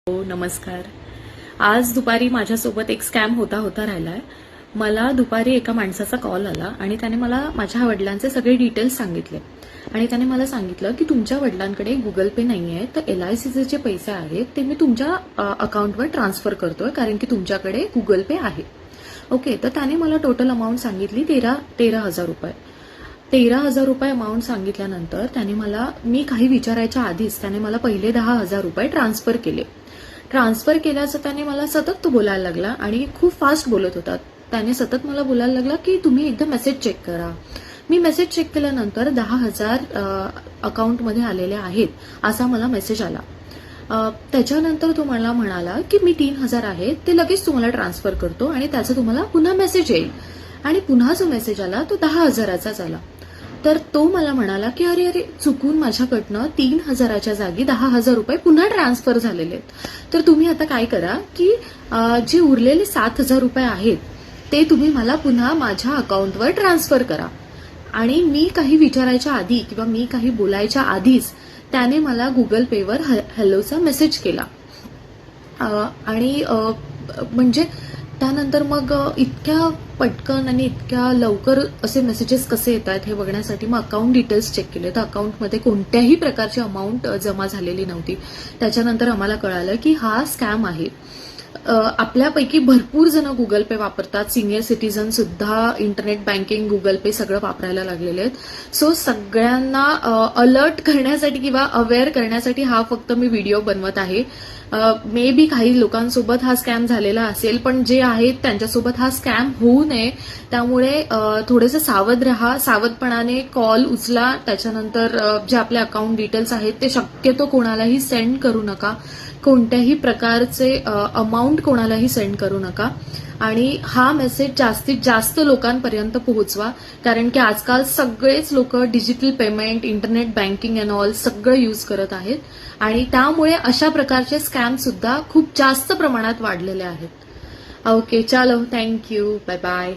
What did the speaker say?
हो नमस्कार. आज दुपारी माझ्यासोबत एक स्कॅम होता राहिलाय. मला दुपारी एका माणसाचा कॉल आला आणि त्याने मला माझ्या वडिलांचे सगळे डिटेल्स सांगितले आणि त्याने मला सांगितलं की तुमच्या वडिलांकडे गुगल पे नाहीये, तर LICचे जे पैसे आहेत ते मी तुमच्या अकाउंटवर ट्रान्सफर करतोय कारण की तुमच्याकडे गुगल पे आहे. ओके, तर त्याने मला टोटल अमाऊंट सांगितली 13,000 रुपये. 13,000 रुपये अमाऊंट सांगितल्यानंतर त्याने मला, मी काही विचारायच्या आधीच त्याने मला पहिले 10,000 रुपये ट्रान्सफर केले. ट्रान्सफर केल्याचं त्याने मला सतत तो बोलायला लागला आणि खूप फास्ट बोलत होता. त्याने सतत मला बोलायला लागला की तुम्ही एकदा मेसेज चेक करा. मी मेसेज चेक केल्यानंतर 10,000 अकाउंटमध्ये आलेले आहेत असा मला मेसेज आला. त्याच्यानंतर तो मला म्हणाला की मी 3,000 आहेत ते लगेच तुम्हाला ट्रान्सफर करतो आणि त्याचा तुम्हाला पुन्हा मेसेज येईल. आणि पुन्हा जो मेसेज आला तो 10,000चाच आला. तर तो मला म्हणाला की अरे अरे चुकून माझ्याकडनं 3,000च्या जागी 10,000 रुपये पुन्हा ट्रान्सफर झालेले आहेत. तर तुम्ही आता काय करा की जे उरलेले 7,000 रुपये आहेत ते तुम्ही मला पुन्हा माझ्या अकाउंटवर ट्रान्सफर करा. आणि मी काही विचारायच्या आधी किंवा मी काही बोलायच्या आधीच त्याने मला गुगल पेवर हॅलोचा मेसेज केला. आणि म्हणजे त्यानंतर मग इतक्या पटकन आणि इतक्या लवकर असे मेसेजेस कसे येत आहेत हे बघण्यासाठी मग अकाउंट डिटेल्स चेक केले, तर अकाउंटमध्ये कोणत्याही प्रकारची अमाऊंट जमा झालेली नव्हती. त्याच्यानंतर आम्हाला कळालं की हा स्कॅम आहे. आपल्यापैकी भरपूर जण गुगल पे वापरतात. सिनियर सिटीजन सुद्धा इंटरनेट बँकिंग, गुगल पे सगळं वापरायला लागलेले आहेत. सो सगळ्यांना अलर्ट करण्यासाठी किंवा अवेअर करण्यासाठी हा फक्त मी व्हिडिओ बनवत आहे. मे बी काही लोकांसोबत हा स्कॅम झालेला असेल, पण जे आहेत त्यांच्यासोबत हा स्कॅम होऊ नये त्यामुळे थोडेसे सावध राहा. सावधपणाने कॉल उचला. त्याच्यानंतर जे आपले अकाउंट डिटेल्स आहेत ते शक्यतो कोणालाही सेंड करू नका. कोणत्याही प्रकारचे अमाऊंट कोणालाही सेंड करू नका. आणि हा मेसेज जास्तीत जास्त लोकांपर्यंत पोहोचवा, कारण की आजकाल सगळेच लोक digital payment, internet banking and all सगळं यूज करत आहेत आणि त्यामुळे अशा प्रकारचे स्कॅम सुद्धा खूप जास्त प्रमाणात वाढलेले आहेत. ओके, चलो, थँक्यू, बाय बाय.